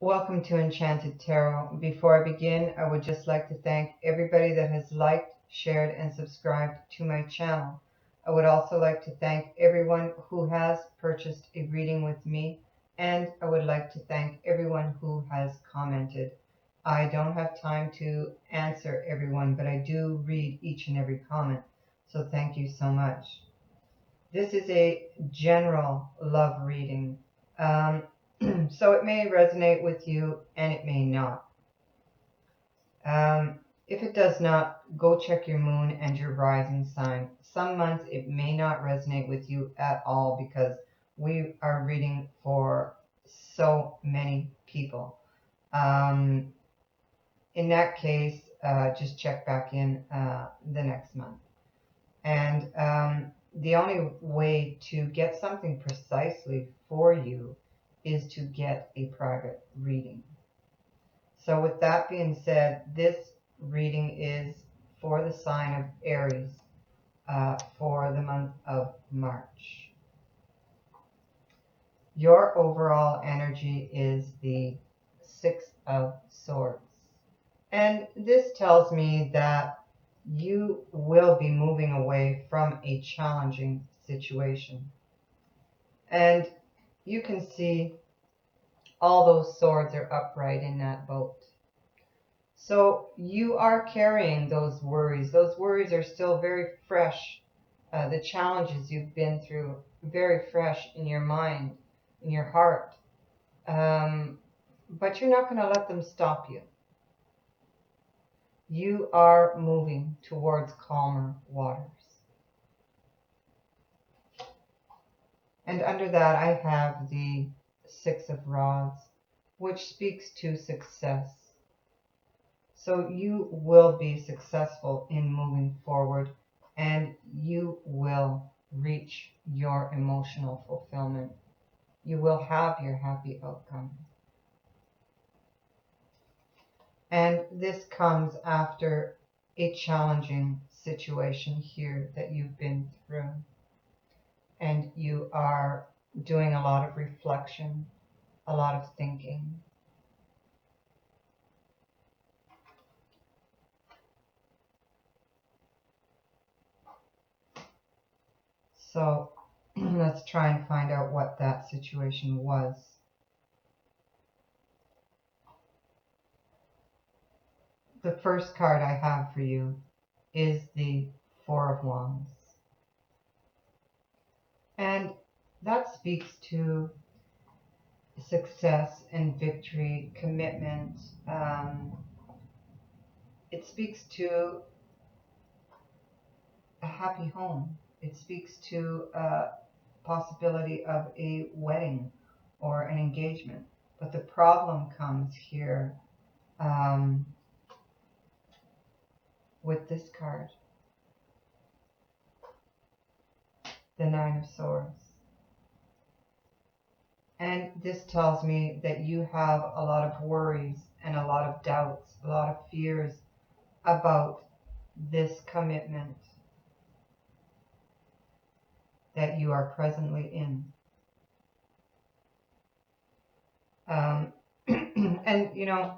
Welcome to Enchanted Tarot. Before I begin, I would just like to thank everybody that has liked, shared, and subscribed to my channel. I would also like to thank everyone who has purchased a reading with me, and I would like to thank everyone who has commented. I don't have time to answer everyone, but I do read each and every comment, so thank you so much. This is a general love reading. So it may resonate with you and it may not. If it does not, go check your moon and your rising sign. Some months it may not resonate with you at all because we are reading for so many people. In that case, just check back in the next month. And the only way to get something precisely for you is to get a private reading. So with that being said, this reading is for the sign of Aries for the month of March. Your overall energy is the Six of Swords. And this tells me that you will be moving away from a challenging situation. And you can see all those swords are upright in that boat. So you are carrying those worries. Those worries are still very fresh. The challenges you've been through, very fresh in your mind, in your heart. But you're not going to let them stop you. You are moving towards calmer waters. And under that, I have the Six of Rods, which speaks to success. So you will be successful in moving forward, and you will reach your emotional fulfillment. You will have your happy outcome. And this comes after a challenging situation here that you've been through. And you are doing a lot of reflection, a lot of thinking. So let's try and find out what that situation was. The first card I have for you is the Four of Wands. And that speaks to success and victory, commitment. It speaks to a happy home. It speaks to a possibility of a wedding or an engagement. But the problem comes here with this card, the Nine of Swords. And this tells me that you have a lot of worries and a lot of doubts, a lot of fears about this commitment that you are presently in. And you know,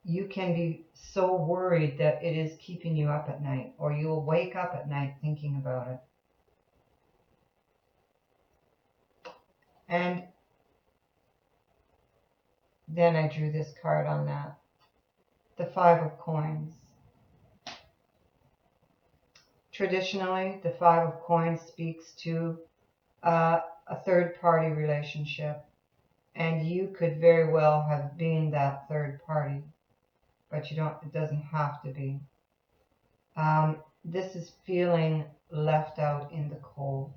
you can be so worried that it is keeping you up at night, or you will wake up at night thinking about it. And then I drew this card on that, the Five of Coins. Traditionally, the Five of Coins speaks to a third-party relationship, and you could very well have been that third party, but you don't. It doesn't have to be. This is feeling left out in the cold.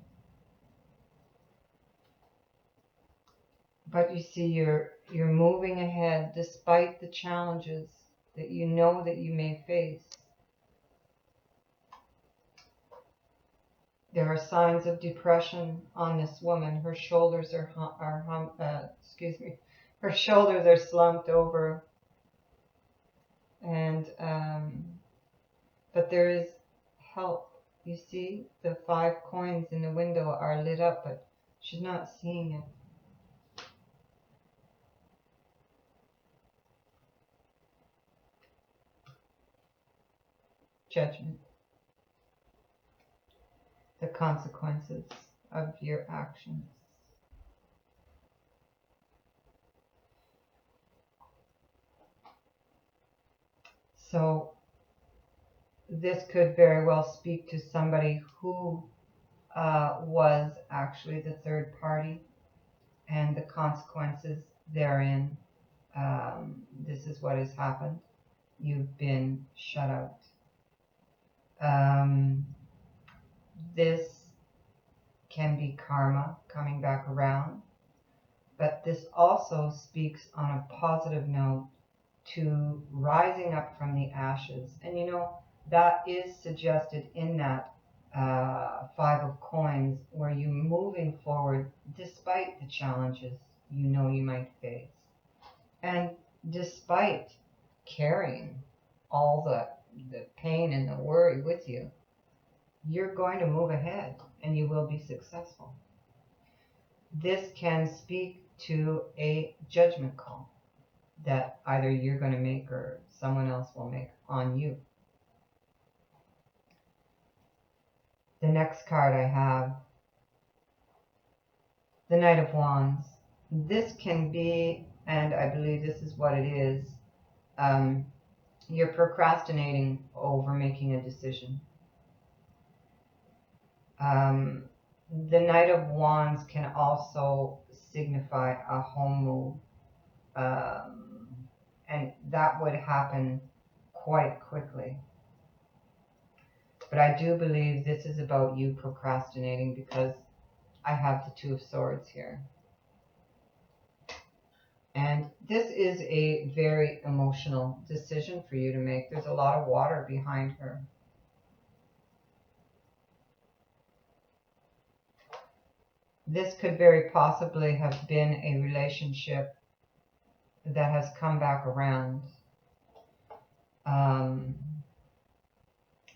But you see, you're moving ahead despite the challenges that you know that you may face. There are signs of depression on this woman. Her shoulders her shoulders are slumped over, and but there is help. You see, the 5 coins in the window are lit up, but she's not seeing it. Judgment. The consequences of your actions. So this could very well speak to somebody who was actually the third party, and the consequences therein. This is what has happened. You've been shut out. This can be karma coming back around, but this also speaks on a positive note to rising up from the ashes. And you know, that is suggested in that Five of Coins, where you're moving forward despite the challenges you know you might face. And despite carrying all the pain and the worry with you, you're going to move ahead and you will be successful. This can speak to a judgment call that either you're going to make or someone else will make on you. The next card I have, the Knight of Wands. This can be, and I believe this is what it is, you're procrastinating over making a decision. The Knight of Wands can also signify a home move, and that would happen quite quickly. But I do believe this is about you procrastinating, because I have the Two of Swords here. And this is a very emotional decision for you to make. There's a lot of water behind her. This could very possibly have been a relationship that has come back around.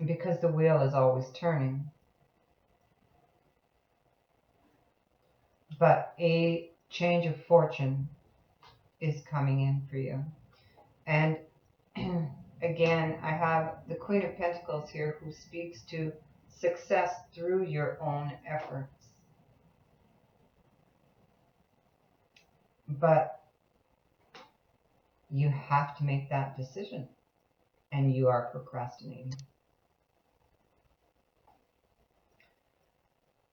Because the wheel is always turning. But a change of fortune is coming in for you. And again, I have the Queen of Pentacles here, who speaks to success through your own efforts. But you have to make that decision, and you are procrastinating.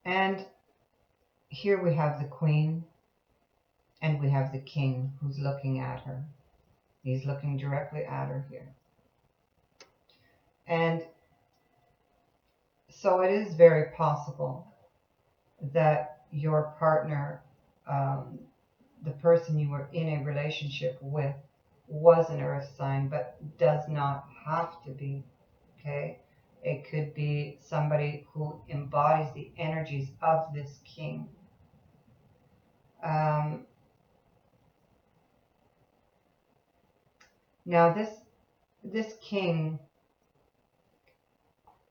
And here we have the Queen, and we have the King who's looking at her. He's looking directly at her here. And so it is very possible that your partner, the person you were in a relationship with, was an earth sign, but does not have to be, okay? It could be somebody who embodies the energies of this king. Now this king,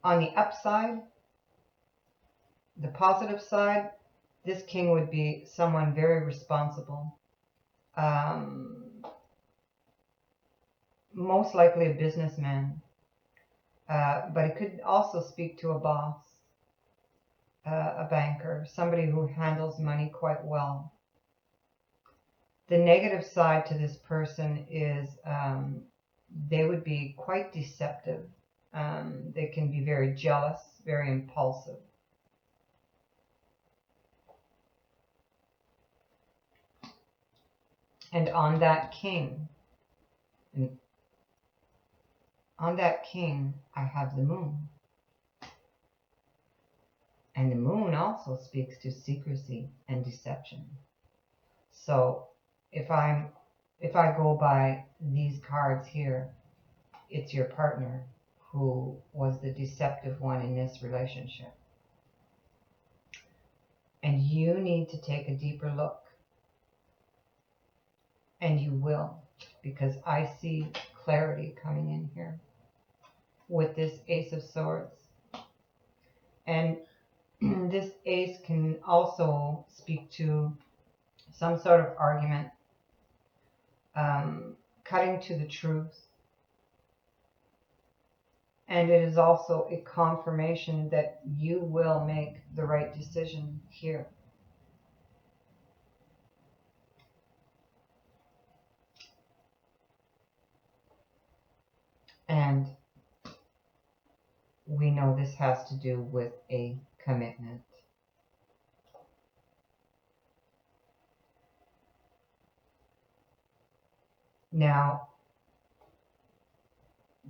on the upside, the positive side, this king would be someone very responsible. Most likely a businessman. But it could also speak to a boss, a banker, somebody who handles money quite well. The negative side to this person is they would be quite deceptive. They can be very jealous, very impulsive. And on that king, I have the moon. And the moon also speaks to secrecy and deception. So if I go by these cards here, it's your partner who was the deceptive one in this relationship. And you need to take a deeper look. And you will, because I see clarity coming in here with this Ace of Swords. And this ace can also speak to some sort of argument, cutting to the truth, And it is also a confirmation that you will make the right decision here. And we know this has to do with a commitment. Now,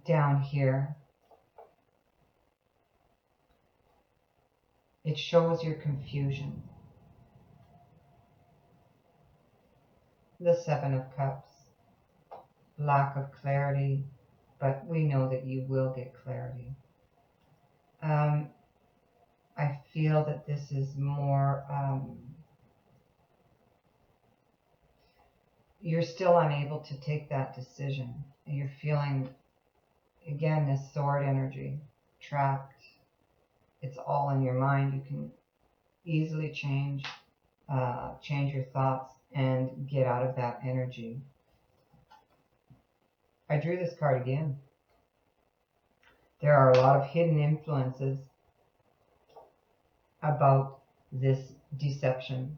down here, it shows your confusion. The Seven of Cups, lack of clarity, but we know that you will get clarity. I feel that this is more, you're still unable to take that decision. You're feeling, again, this sword energy, trapped. It's all in your mind. You can easily change your thoughts and get out of that energy. I drew this card again. There are a lot of hidden influences about this deception,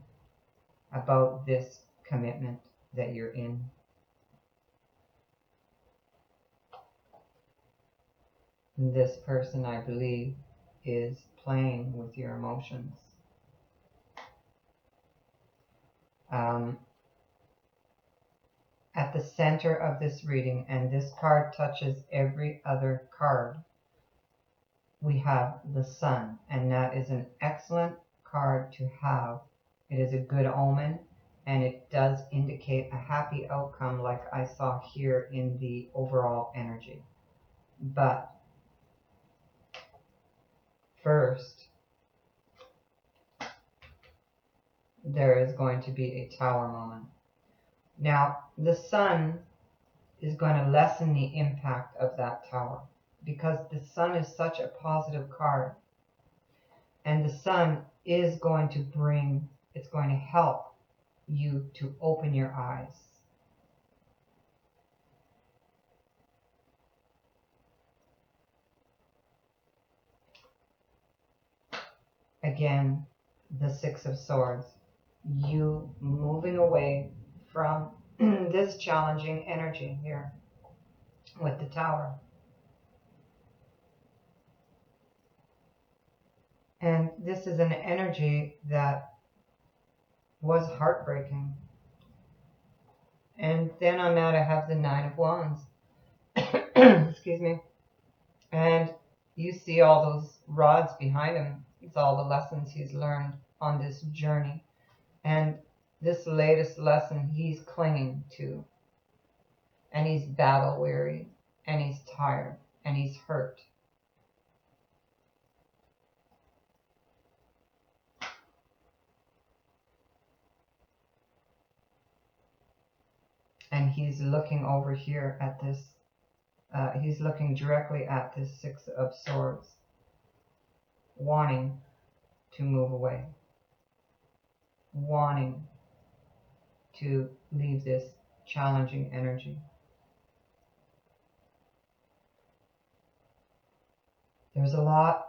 about this commitment that you're in. This person, I believe, is playing with your emotions. At the center of this reading, and this card touches every other card, we have the Sun, and that is an excellent card to have. It is a good omen, and it does indicate a happy outcome like I saw here in the overall energy. But first, there is going to be a Tower moment. Now, the Sun is going to lessen the impact of that Tower, because the Sun is such a positive card, and the Sun is going to bring, it's going to help you to open your eyes. Again, the Six of Swords, you moving away from this challenging energy here with the Tower. And this is an energy that was heartbreaking. And then on that I have the Nine of Wands. Excuse me. And you see all those rods behind him. It's all the lessons he's learned on this journey. And this latest lesson he's clinging to. And he's battle weary. And he's tired. And he's hurt. And he's looking over here at this. He's looking directly at this Six of Swords, wanting to move away, wanting to leave this challenging energy. There's a lot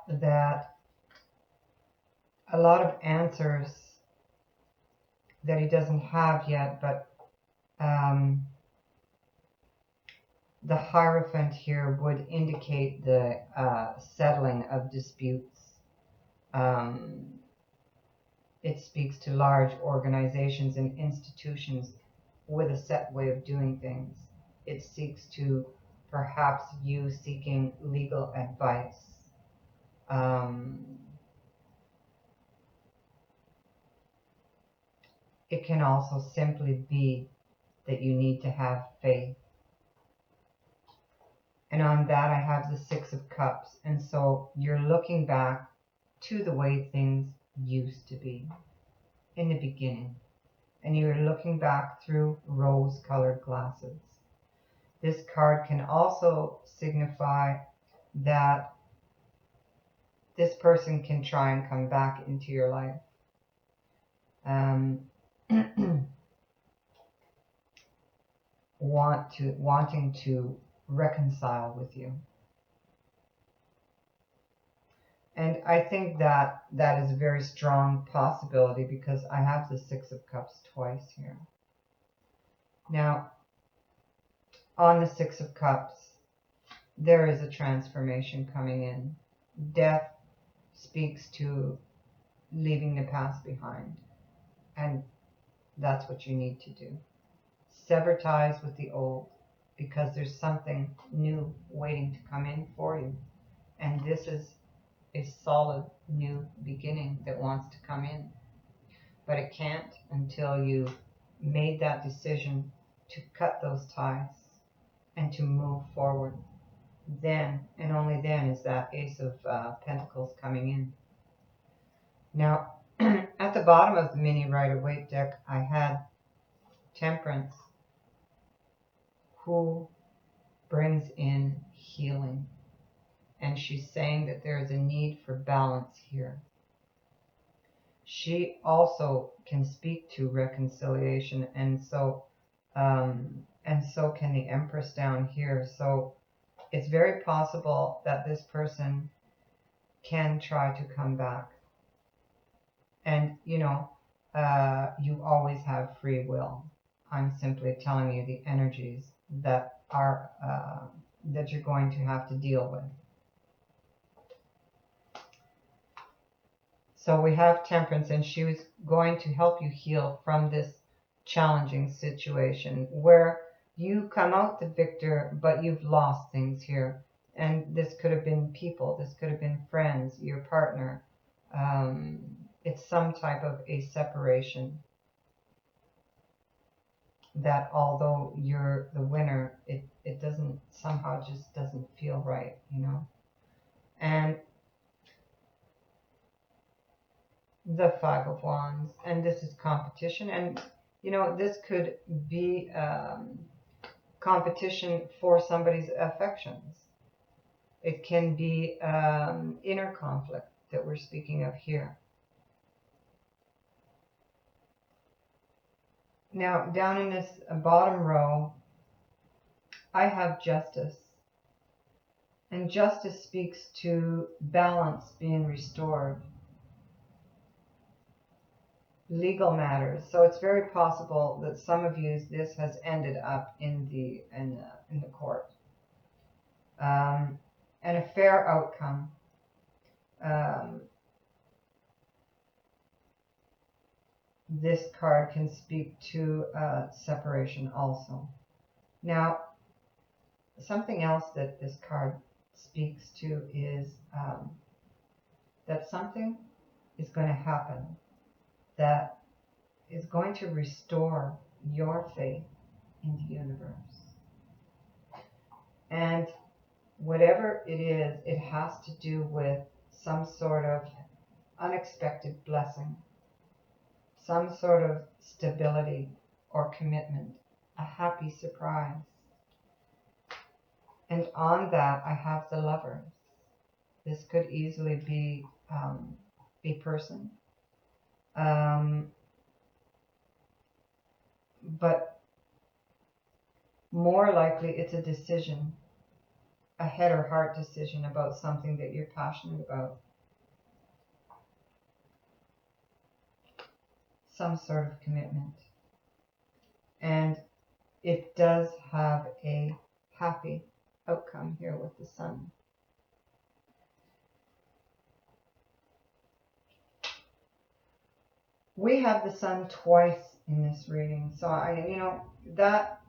of answers that he doesn't have yet, but the Hierophant here would indicate the settling of disputes. It speaks to large organizations and institutions with a set way of doing things. It speaks to perhaps you seeking legal advice. It can also simply be that you need to have faith. And on that I have the Six of Cups. And so you're looking back to the way things used to be in the beginning. And you're looking back through rose-colored glasses. This card can also signify that this person can try and come back into your life. Wanting to reconcile with you. And I think that that is a very strong possibility because I have the Six of Cups twice here. Now, on the Six of Cups, there is a transformation coming in. Death speaks to leaving the past behind. And that's what you need to do. Sever ties with the old because there's something new waiting to come in for you. And this is a solid new beginning that wants to come in. But it can't until you made that decision to cut those ties and to move forward. Then, and only then, is that Ace of Pentacles coming in. Now, at the bottom of the mini Rider-Waite deck, I had Temperance, who brings in healing. And she's saying that there is a need for balance here. She also can speak to reconciliation, and so can the Empress down here. So it's very possible that this person can try to come back. And you always have free will. I'm simply telling you the energies that are that you're going to have to deal with. So we have Temperance, and she was going to help you heal from this challenging situation where you come out the victor, but you've lost things here. And this could have been people, this could have been friends, your partner. It's some type of a separation that although you're the winner, it doesn't, somehow just doesn't feel right, And the Five of Wands, and this is competition, and this could be competition for somebody's affections. It can be inner conflict that we're speaking of here. Now, down in this bottom row, I have Justice. And Justice speaks to balance being restored. Legal matters. So it's very possible that some of you, this has ended up in the court. And a fair outcome. This card can speak to separation also. Now, something else that this card speaks to is that something is going to happen that is going to restore your faith in the universe. And whatever it is, it has to do with some sort of unexpected blessing, some sort of stability or commitment, a happy surprise. And on that, I have the Lovers. This could easily be a person. But more likely it's a decision, a head or heart decision about something that you're passionate about. Some sort of commitment. And it does have a happy outcome here with the Sun. We have the Sun twice in this reading, so that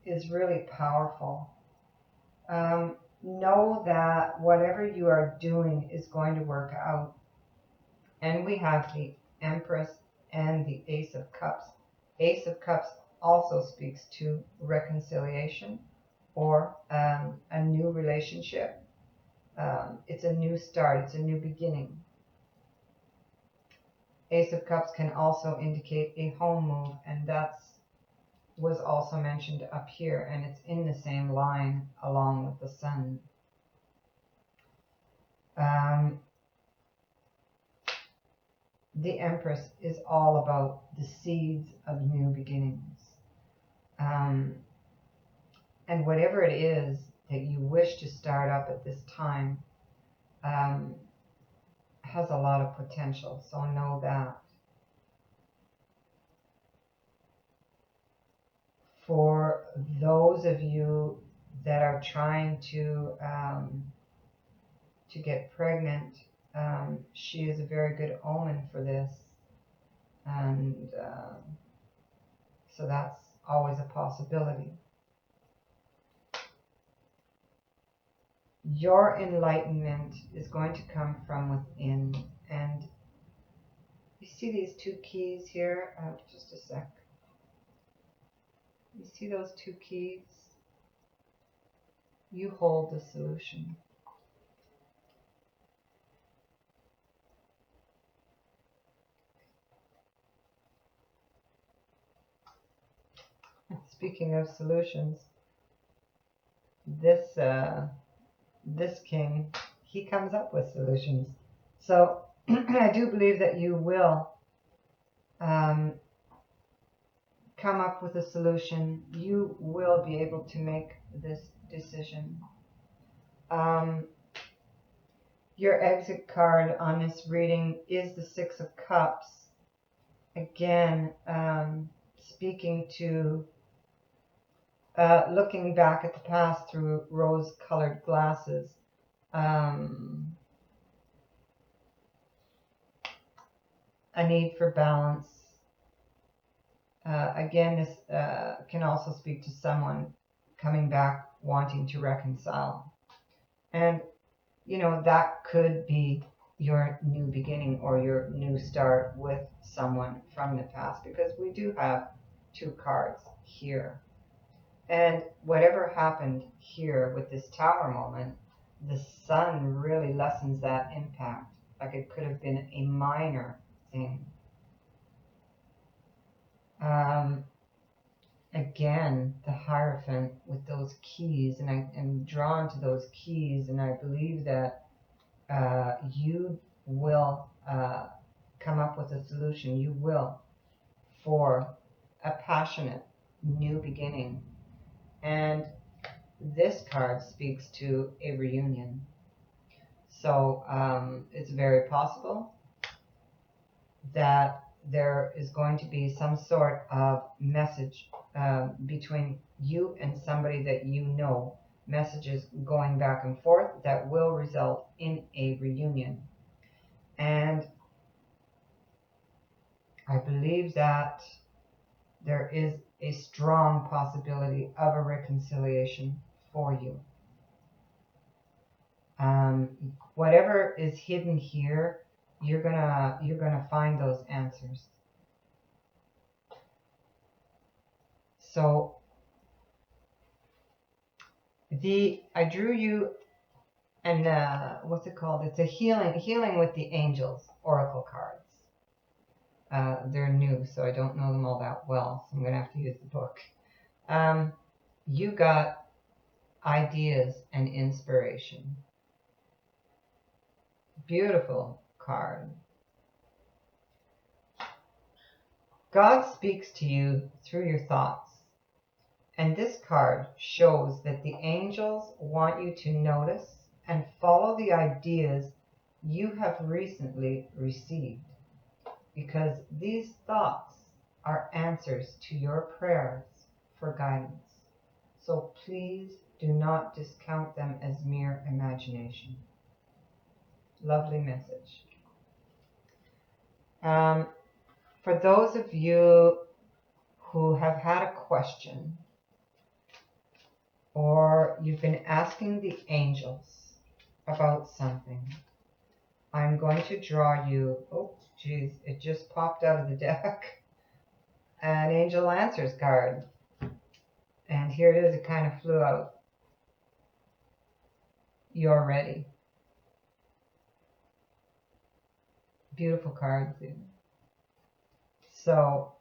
is really powerful. Know that whatever you are doing is going to work out. And we have the Empress and the Ace of Cups. Ace of Cups also speaks to reconciliation or a new relationship. It's a new start. It's a new beginning. Ace of Cups can also indicate a home move, and that was also mentioned up here, and it's in the same line along with the Sun. The Empress is all about the seeds of new beginnings. And whatever it is that you wish to start up at this time, has a lot of potential, so know that. For those of you that are trying to get pregnant, she is a very good omen for this, and so that's always a possibility. Your enlightenment is going to come from within, and you see these two keys here? Just a sec. You see those two keys? You hold the solution. Speaking of solutions, this king, he comes up with solutions. So I do believe that you will come up with a solution. You will be able to make this decision. Your exit card on this reading is the Six of Cups. Again, speaking to looking back at the past through rose-colored glasses. A need for balance. Again, this can also speak to someone coming back wanting to reconcile. And, you know, that could be your new beginning or your new start with someone from the past, because we do have two cards here. And whatever happened here with this Tower moment, the Sun really lessens that impact. Like it could have been a minor thing. Again, the Hierophant with those keys, and I am drawn to those keys, and I believe that you will come up with a solution. You will, for a passionate new beginning. And this card speaks to a reunion. So it's very possible that there is going to be some sort of message between you and somebody that you know, messages going back and forth that will result in a reunion. And I believe that there is a strong possibility of a reconciliation for you. Whatever is hidden here, you're gonna find those answers. So I drew you, and what's it called? It's a healing with the angels oracle cards. They're new, so I don't know them all that well, so I'm gonna have to use the book. You got ideas and inspiration. Beautiful card. God speaks to you through your thoughts. And this card shows that the angels want you to notice and follow the ideas you have recently received, because these thoughts are answers to your prayers for guidance. So please do not discount them as mere imagination. Lovely message. For those of you who have had a question, or you've been asking the angels about something, I'm going to draw you, oh geez, it just popped out of the deck, an Angel Answers card. And here it is, it kind of flew out. You're ready. Beautiful card, too. So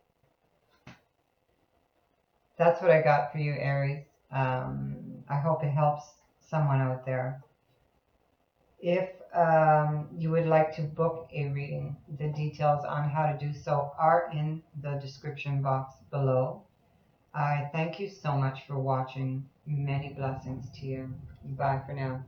that's what I got for you, Aries. I hope it helps someone out there. If you would like to book a reading, the details on how to do so are in the description box below. I thank you so much for watching. Many blessings to you. Bye for now.